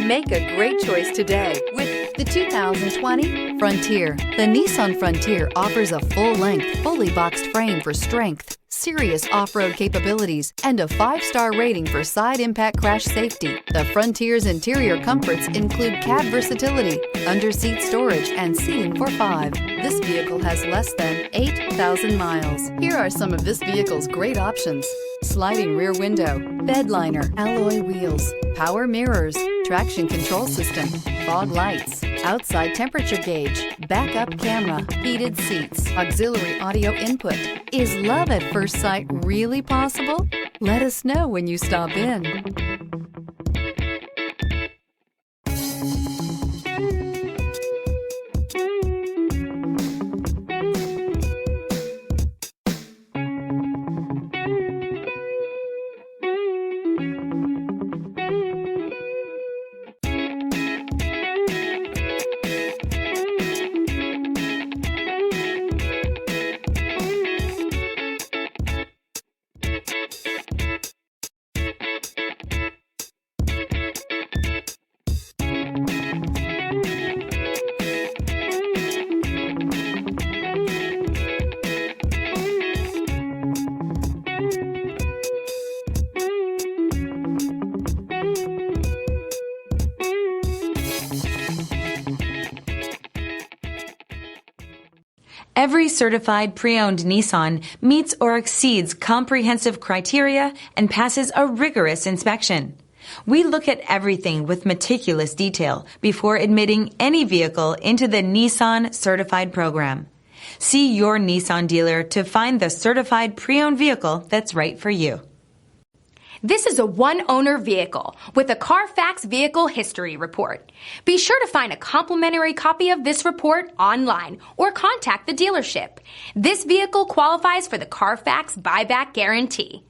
Make a great choice today with the 2020 Frontier. The Nissan Frontier offers a full-length, fully boxed frame for strength, serious off-road capabilities, and a 5-star rating for side impact crash safety. The Frontier's interior comforts include cab versatility, under-seat storage, and seating for 5. This vehicle has less than 8,000 miles. Here are some of this vehicle's great options: sliding rear window, bed liner, alloy wheels, power mirrors, traction control system, fog lights, outside temperature gauge, backup camera, heated seats, auxiliary audio input. Is love at first sight really possible? Let us know when you stop in. Every certified pre-owned Nissan meets or exceeds comprehensive criteria and passes a rigorous inspection. We look at everything with meticulous detail before admitting any vehicle into the Nissan Certified Program. See your Nissan dealer to find the certified pre-owned vehicle that's right for you. This is a one-owner vehicle with a Carfax Vehicle History Report. Be sure to find a complimentary copy of this report online or contact the dealership. This vehicle qualifies for the Carfax Buyback Guarantee.